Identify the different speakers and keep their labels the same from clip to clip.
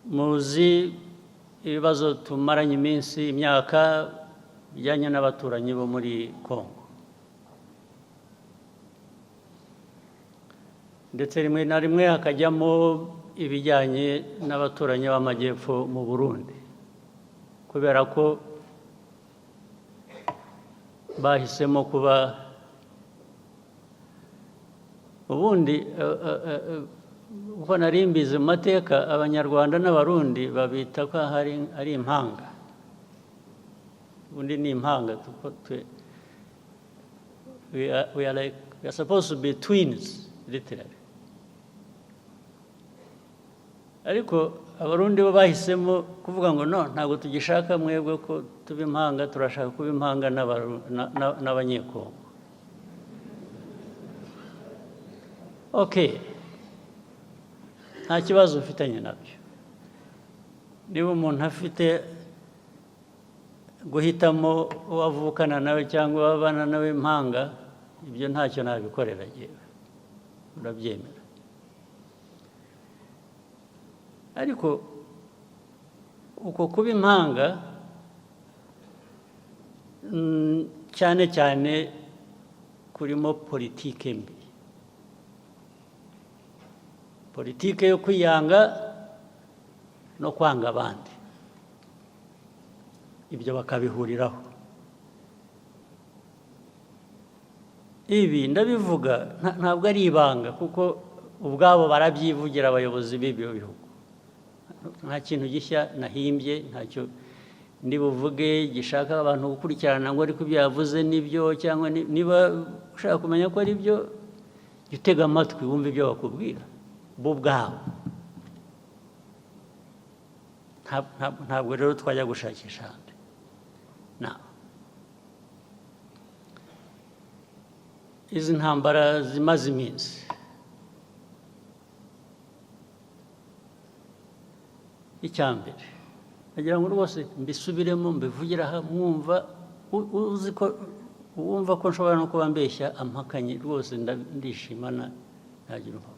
Speaker 1: muzi ibibazo tumaranye iminsi imyaka bijyanye n'abaturanyi bo muri Congo, ndetse rimwe na rimwe hakajyamo ibijyanye n'abaturanyi b'amajyepfo mu Burundi, kubera ko bahisemo kuba ubundi uko nari mbizi mu mateka abanyarwanda n'abarundi babita ko ari impanga, ubundi ni impanga. We are supposed to be twins literally, ariko abarundi bo bahisemo kuvuga ngo no, ntabwo tugishaka mwebwe ko tuba impanga, turashaka kuba impanga n'abanyekongo. Okay, nta kibazo ufitanye nabyo. Niba umuntu afite guhitamo uwavukana nawe cyangwa wabana nawe impanga, ibyo ntacyo nabikorera yewe, urabyemera. Ariko uko kuba impanga cyane cyane kurimo politike mbi, politike yo kwiyanga no kwanga abandi, ibyo bakabihuriraho. Ibi ndabivuga ntabwo ari ibanga, kuko ubwabo barabyivugira abayobozi b'ibyo bihugu. Nta kintu gishya nahimbye, ntacyo ndi buvuge gishaka abantu gukurikirana ngo ariko ibyo yavuze nibyo, cyangwa niba ushaka kumenya ko ari byo, jya utega amatwi wumve ibyo bakubwira bo ubwabo. Ntabwo rero twajya gushakisha ahandi. Izi ntambara zimaze iminsi, icyambere nagira ngo rwose mbisubiremo mbivugire aha, mwumva uzi ko wumva ko nshobora no kuba mbeshya ampakanye, rwose ndishimana ntagira impamvu.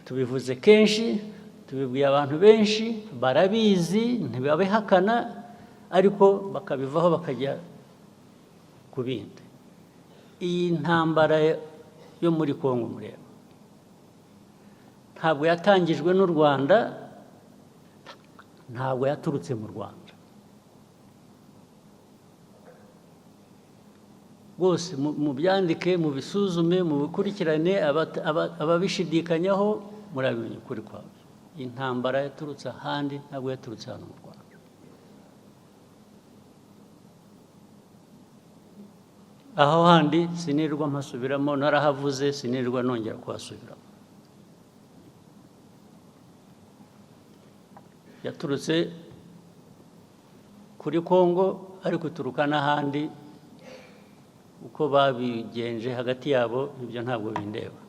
Speaker 1: Tubivuze kenshi, tubibwiye abantu benshi, barabizi ntibabihakana, ariko bakabivaho bakajya ku bindi. Iyi ntambara yo muri Congo mureba ntabwo yatangijwe n'u Rwanda, ntabwo yaturutse mu Rwanda. Rwose mubyandike, mubisuzume, mubikurikirane, ababishidikanyaho murabimenya ukuri kwabyo. Intambara yaturutse ahandi, ntabwo yaturutse hano mu Rwanda. Aho handi sinirwa mpasubiramo, narahavuze sinirwa nongera kuhasubiramo. Yaturutse kuri Congo, ariko ituruka n'ahandi. Uko babigenje hagati yabo ibyo ntabwo bindeba.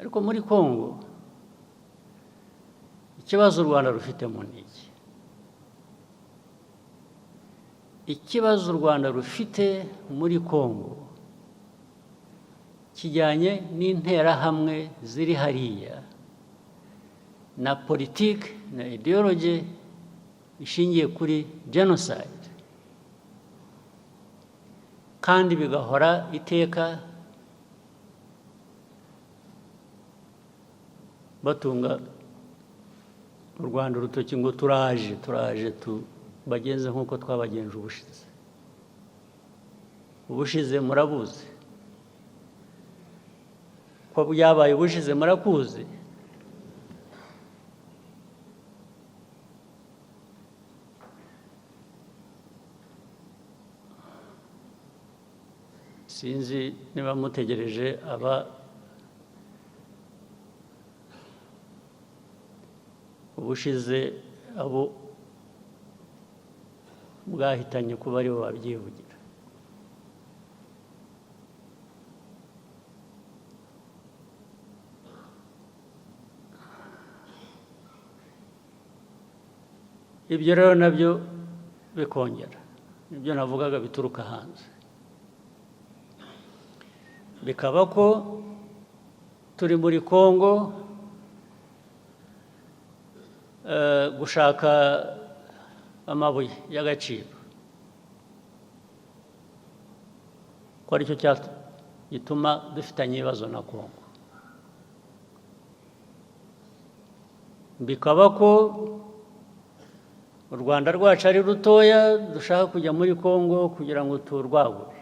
Speaker 1: Ariko muri Congo ikibazo u Rwanda rufitemo ni iki? Ikibazo u Rwanda rufite muri Congo kijyanye n'interahamwe ziri hariya na politiki na ideology ishingiye kuri genocide, kandi bigahora iteka batunga u Rwanda urutoki ngo turaje tubagenze nk'uko twabagenje ubushize. Ubushize murabuzi ko byabaye, ubushize murakuzi. Sinzi niba mutegereje ubushize abo bwahitanye kuba aribo babyivugira. Ibyo rero nabyo bikongera, nibyo navugaga bituruka hanze. bikaba ko turi muri Congo gushaka amabuye y'agaciro, ko aricyo gituma dufitanye ibibazo na Congo. Bikaba ko u Rwanda rwacu ari rutoya, dushaka kujya muri Congo kugira ngo turwagure.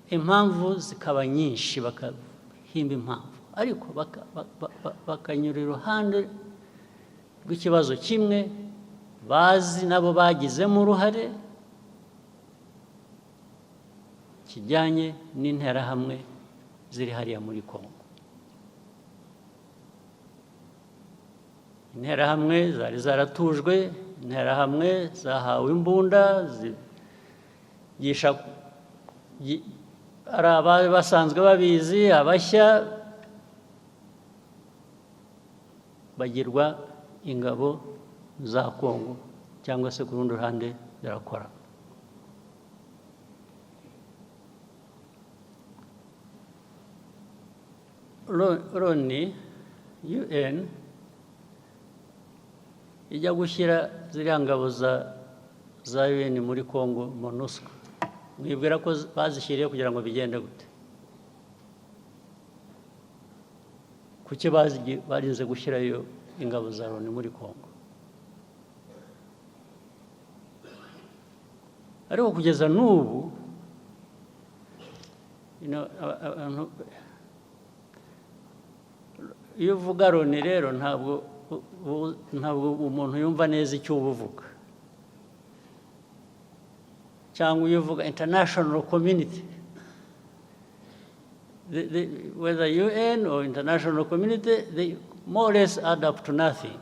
Speaker 1: Impamvu zikaba nyinshi, bakahimba impamvu, ariko bakanyura iruhande rw'ikibazo kimwe bazi nabo bagizemo uruhare, kijyanye n'interahamwe ziri hariya muri Congo. Interahamwe zari zaratujwe, interahamwe zahawe imbunda, zigisha ari abari basanzwe babizi, abashya bagirwa ingabo za Congo cyangwa se ku rundi ruhande zirakora. Loni UN ijya gushyira ziriya ngabo za UN muri Congo MONUSCO, mwibwira ko bazishyiriye kugira ngo bigende gute? Kuki barinze gushyirayo ingabo za Loni muri Congo? Ariko kugeza n'ubu iyo uvuga Loni rero ntabwo umuntu yumva neza icyo uba uvuga, cyangwa iyo uvuga international community, whether UN or international community, they more or less add up to nothing,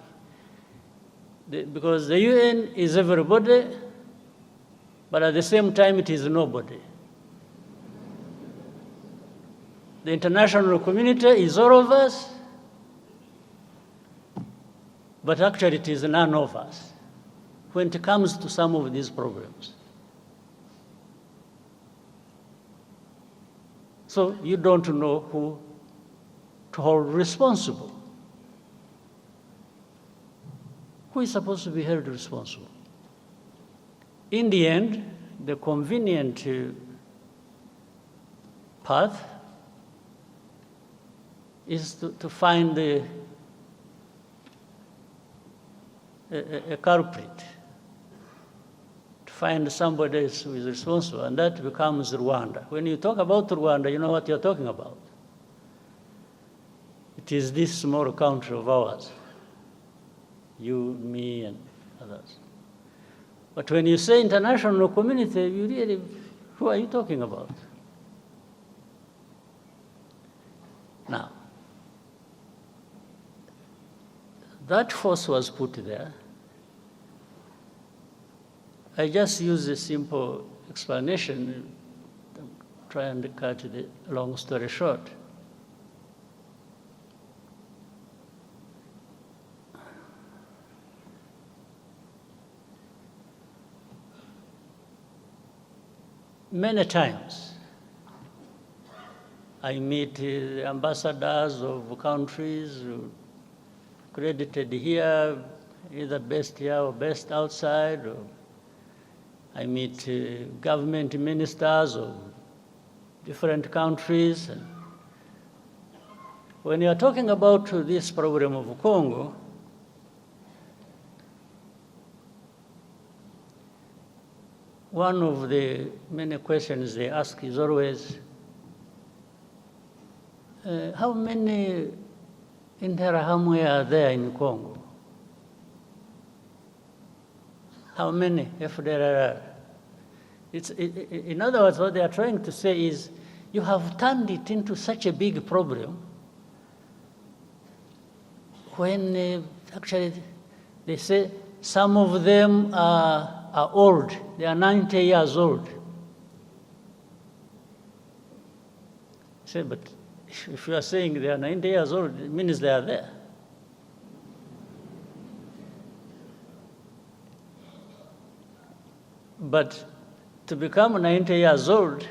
Speaker 1: because the UN is everybody, but at the same time it is nobody. The international community is all of us, but actually it is none of us when it comes to some of these problems. So you don't know who to hold responsible. Who is supposed to be held responsible? In the end, the convenient path is to find a culprit, to find somebody who is responsible, and that becomes Rwanda. When you talk about Rwanda, you know what you're talking about. It is this small country of ours, you, me, and others. But when you say international community, you really, who are you talking about? Now, that force was put there. I just use a simple explanation, try and cut the long story short. Many times, I meet ambassadors of countries credited here, either best here or best outside, or I meet government ministers of different countries. And when you are talking about this problem of Congo, one of the many questions they ask is always, how many Interahamwe are there in Congo? How many FDLR? In other words, what they are trying to say is, you have turned it into such a big problem when actually they say some of them are old. They are 90 years old. I say, but if you are saying they are 90 years old, it means they are there. But to become 90 years old,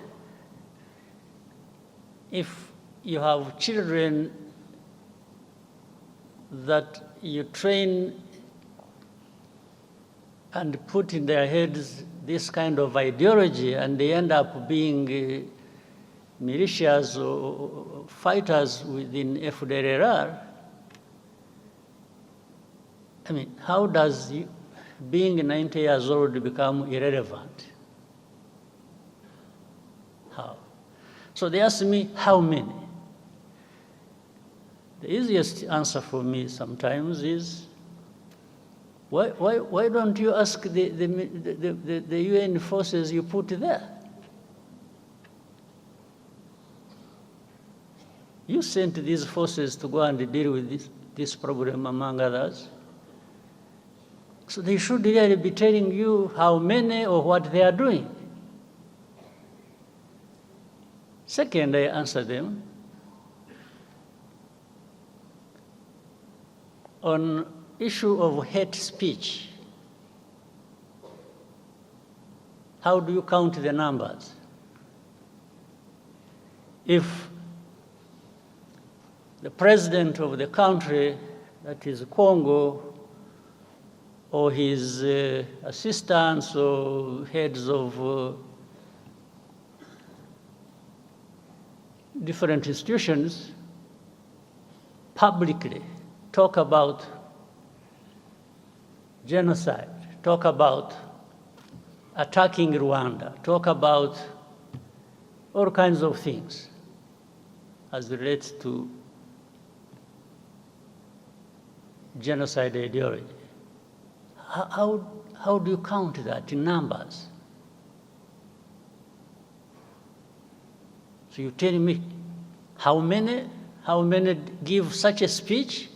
Speaker 1: if you have children that you train and put in their heads this kind of ideology, and they end up being militias or fighters within FDLR, I mean, how does being 90 years old become irrelevant? How? So they ask me, how many? The easiest answer for me sometimes is, why don't you ask the UN forces you put there? You sent these forces to go and deal with this problem, among others. So they should really be telling you how many or what they are doing. Second, I answer them on issue of hate speech. How do you count the numbers? If the president of the country, that is Congo, or his assistants or heads of different institutions publicly talk about genocide, talk about attacking Rwanda, talk about all kinds of things as relates to genocide ideology. How do you count that in numbers? So you tell me how many give such a speech?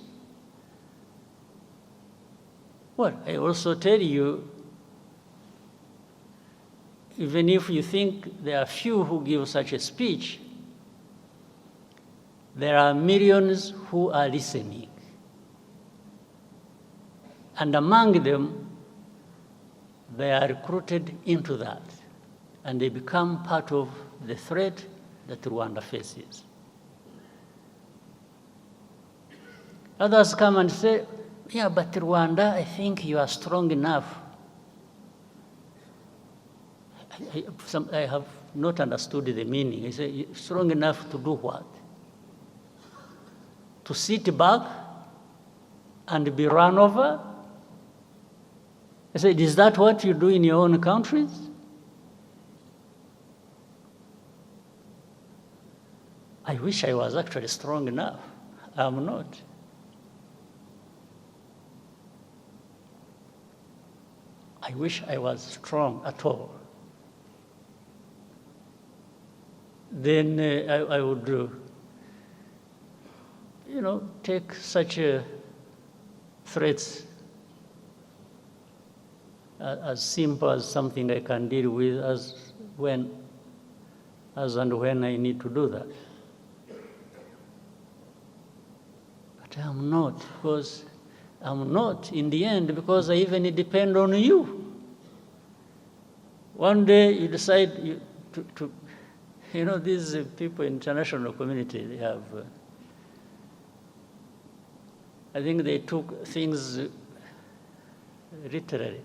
Speaker 1: Well, I also tell you, even if you think there are few who give such a speech, there are millions who are listening. And among them, they are recruited into that, and they become part of the threat that Rwanda faces. Others come and say, yeah, but Rwanda, I think you are strong enough. I have not understood the meaning. I say, strong enough to do what? To sit back and be run over? I said, is that what you do in your own countries? I wish I was actually strong enough. I'm not. I wish I was strong at all. Then I would, take such threats as simple as something I can deal with as and when I need to do that. But I'm not, because I'm not in the end, because I even depend on you. One day you decide these people in international community, they have, I think they took things literally.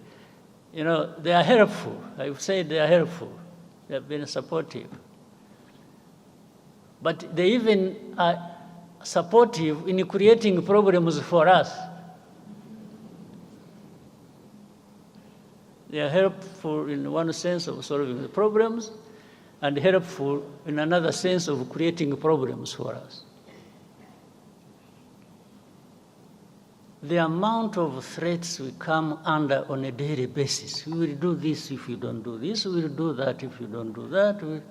Speaker 1: They are helpful. I would say they are helpful. They have been supportive. But they even are supportive in creating problems for us. They are helpful in one sense of solving the problems, and helpful in another sense of creating problems for us. The amount of threats we come under on a daily basis. We will do this if you don't do this. We will do that if you don't do that.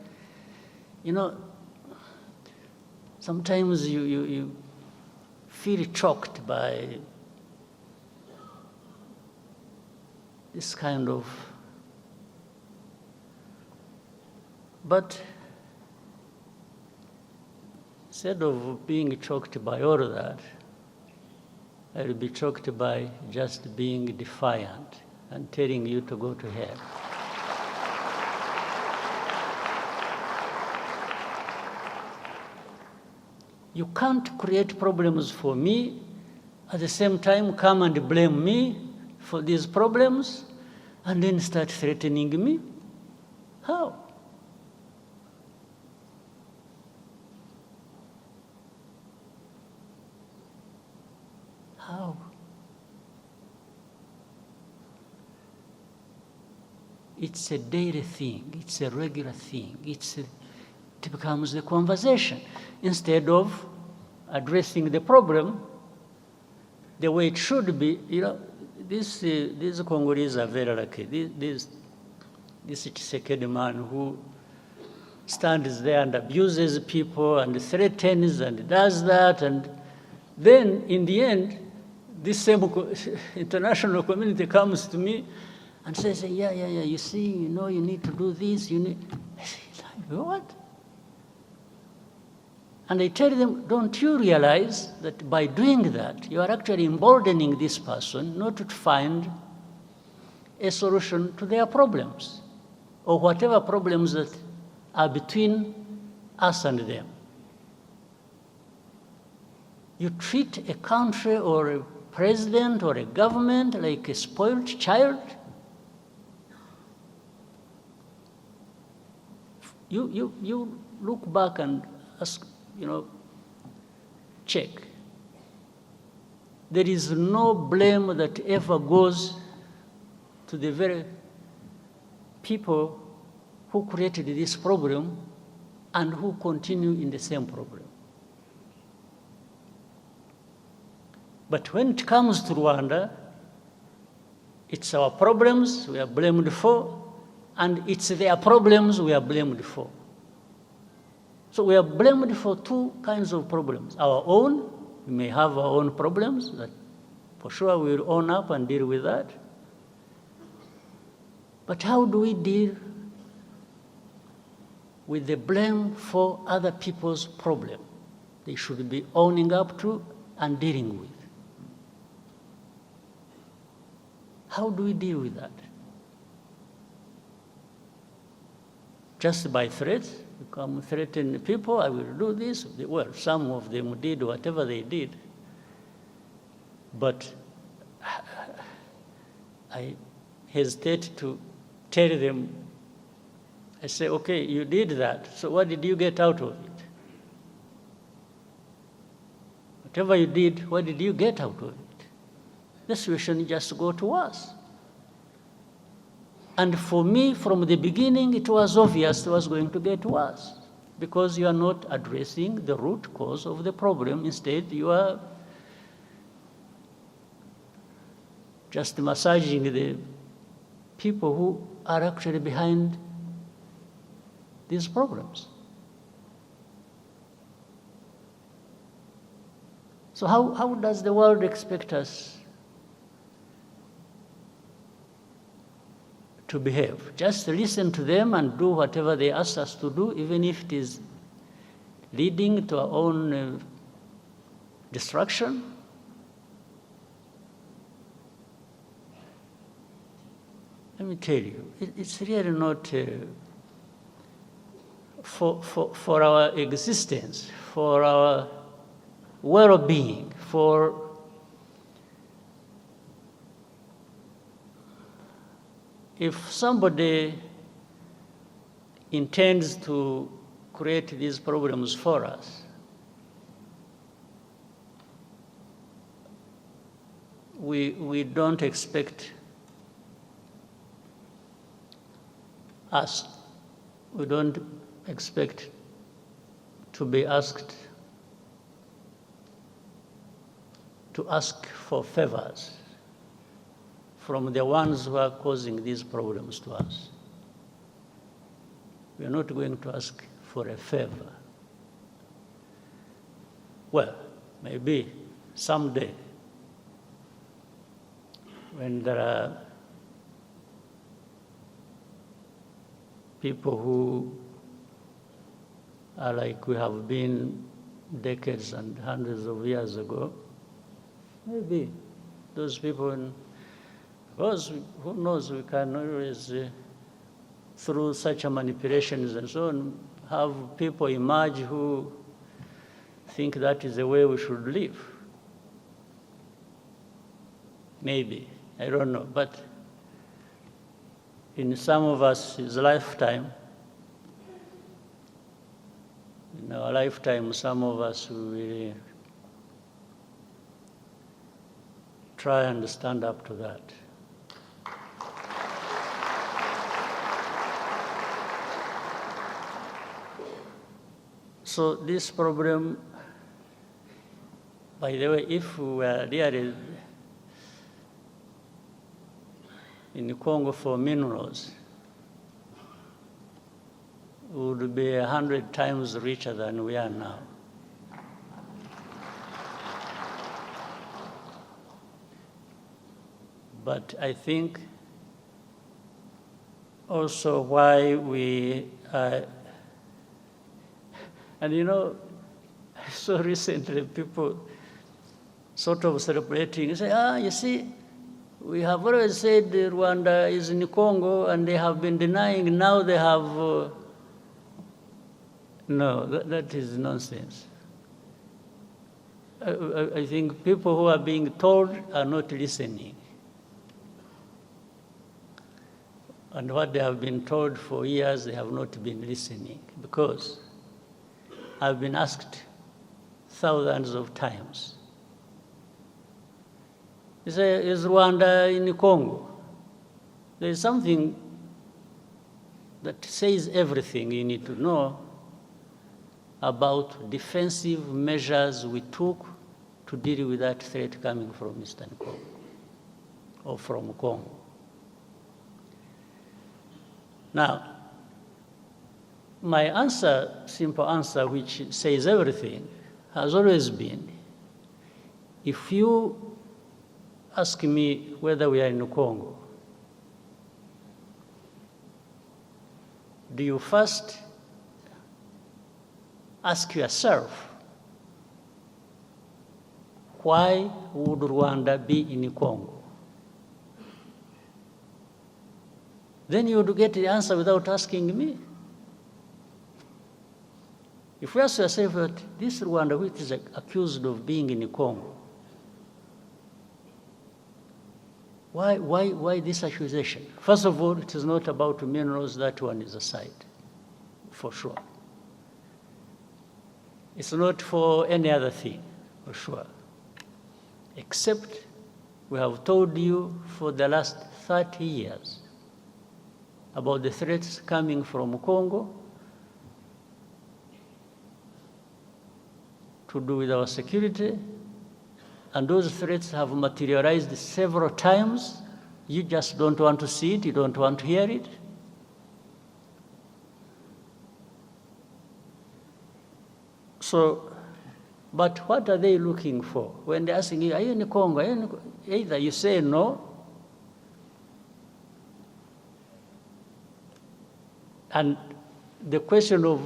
Speaker 1: Sometimes you feel choked by this kind of. But instead of being choked by all of that, I will be choked by just being defiant and telling you to go to hell. You can't create problems for me, at the same time come and blame me for these problems, and then start threatening me. How? How? It's a daily thing. It's a regular thing. It becomes the conversation. Instead of addressing the problem the way it should be, these Congolese are very lucky. This Tshisekedi man who stands there and abuses people and threatens and does that, and then in the end, this same international community comes to me and says, yeah, you see, you need to do this, I say, what? And I tell them, don't you realize that by doing that, you are actually emboldening this person not to find a solution to their problems, or whatever problems that are between us and them. You treat a country or a president or a government like a spoiled child. You look back and ask, check. There is no blame that ever goes to the very people who created this problem and who continue in the same problem. But when it comes to Rwanda, it's our problems we are blamed for, and it's their problems we are blamed for. So we are blamed for two kinds of problems. Our own, we may have our own problems that for sure we will own up and deal with that. But how do we deal with the blame for other people's problem? They should be owning up to and dealing with. How do we deal with that? Just by threats? You come threaten people, I will do this. Well, some of them did whatever they did. But I hesitate to tell them. I say, okay, you did that, so what did you get out of it? Whatever you did, what did you get out of it? The situation just go to us. And for me, from the beginning, it was obvious it was going to get worse, because you are not addressing the root cause of the problem. Instead, you are just massaging the people who are actually behind these problems. So how does the world expect us to behave? Just listen to them and do whatever they ask us to do, even if it is leading to our own destruction? Let me tell you, it's really not for our existence, for our well-being, if somebody intends to create these problems for us, we don't expect we don't expect to be asked to ask for favors from the ones who are causing these problems to us. We are not going to ask for a favor. Well, maybe someday, when there are people who are like we have been decades and hundreds of years ago, maybe those people, because who knows, we can always, through such manipulations and so on, have people emerge who think that is the way we should live. Maybe, I don't know, but in some of us, his lifetime, in our lifetime, some of us will try and stand up to that. So this problem, by the way, if we were really in Congo for minerals, we would be 100 times richer than we are now. But I think also why we are, and you know, I saw recently people sort of celebrating, say, you see, we have always said Rwanda is in Congo, and they have been denying, now they have, no, that is nonsense. I think people who are being told are not listening. And what they have been told for years, they have not been listening, because I've been asked thousands of times. You say, is Rwanda in Congo? There is something that says everything you need to know about defensive measures we took to deal with that threat coming from Eastern Congo or from Congo. Now, my answer, simple answer, which says everything, has always been, if you ask me whether we are in Congo, do you first ask yourself, why would Rwanda be in Congo? Then you would get the answer without asking me. If you ask yourself that this Rwanda, which is accused of being in Congo, why this accusation? First of all, it is not about minerals, that one is aside, for sure. It's not for any other thing, for sure. Except we have told you for the last 30 years about the threats coming from Congo to do with our security, and those threats have materialized several times. You just don't want to see it, you don't want to hear it. So, but what are they looking for? When they're asking you, are you in Congo? Are you in Congo? Either you say no, and the question of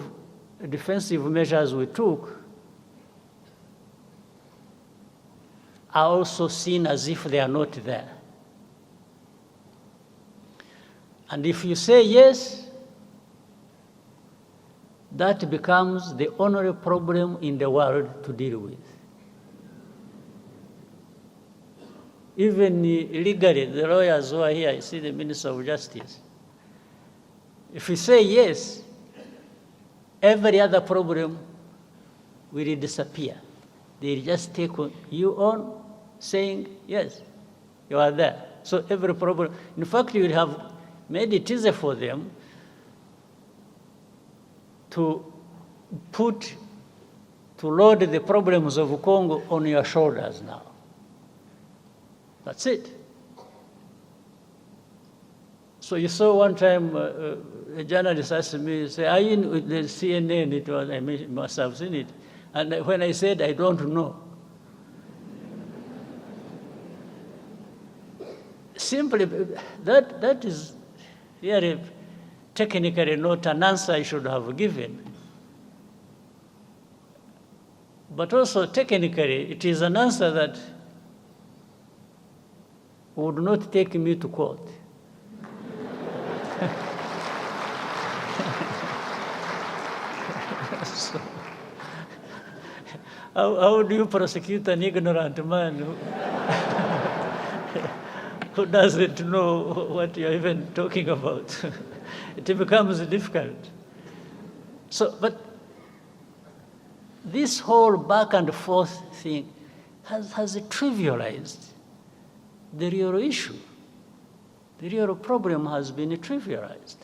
Speaker 1: defensive measures we took are also seen as if they are not there. And if you say yes, that becomes the only problem in the world to deal with. Even legally, the lawyers who are here, I see the Minister of Justice, if you say yes, every other problem will disappear. They'll just take you on saying, yes, you are there. So every problem, in fact, you will have made it easier for them to load the problems of Congo on your shoulders now. That's it. So you saw one time a journalist asked me, say, are you in the CNN? It was, I must have seen it. And when I said, I don't know. Simply, that is really technically not an answer I should have given. But also technically, it is an answer that would not take me to court. How do you prosecute an ignorant man who doesn't know what you're even talking about? It becomes difficult. So, but this whole back and forth thing has trivialized the real issue. The real problem has been trivialized.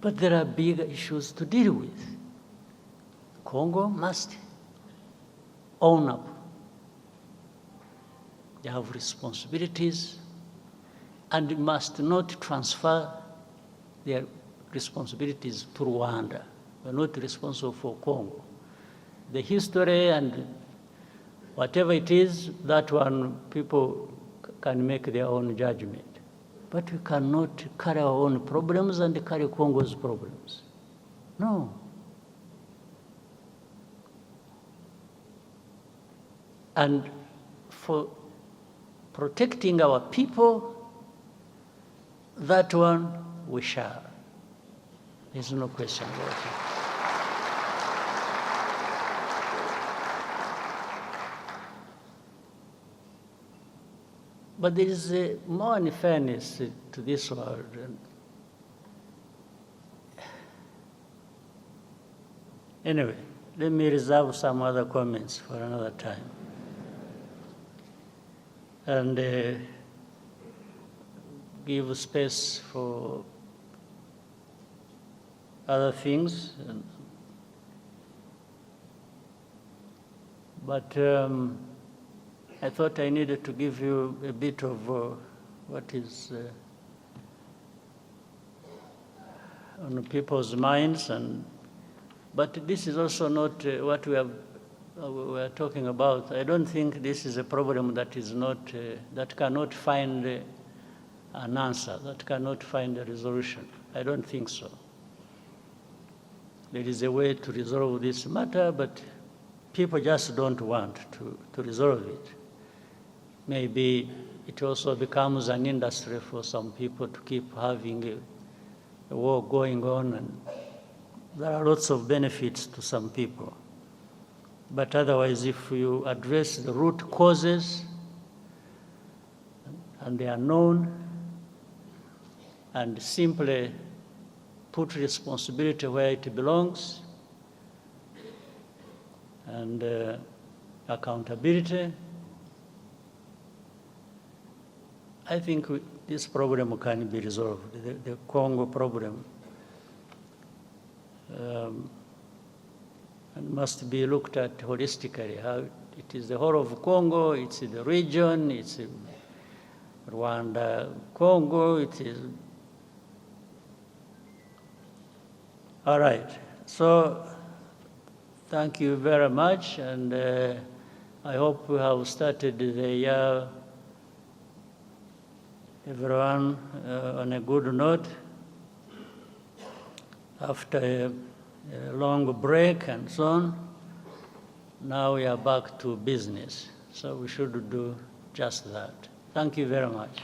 Speaker 1: But there are big issues to deal with. Congo must own up. They have responsibilities and must not transfer their responsibilities to Rwanda. We're not responsible for Congo. The history and whatever it is, that one, people can make their own judgment. But we cannot carry our own problems and carry Congo's problems. No. And for protecting our people, that one we shall. There's no question about it. But there is more unfairness to this world. Anyway, let me reserve some other comments for another time. And give space for other things. But I thought I needed to give you a bit of what is on people's minds, but this is also not what we are talking about. I don't think this is a problem that is not that cannot find an answer, that cannot find a resolution. I don't think so. There is a way to resolve this matter, but people just don't want to resolve it. Maybe it also becomes an industry for some people to keep having a war going on, and there are lots of benefits to some people. But otherwise, if you address the root causes, and they are known, and simply put responsibility where it belongs, and accountability, I think this problem can be resolved, the Congo problem. And must be looked at holistically. How it is the whole of Congo, it's the region, it's Rwanda, Congo, it is. All right, so thank you very much, and I hope we have started the year, everyone, on a good note. After a long break and so on, now we are back to business. So we should do just that. Thank you very much.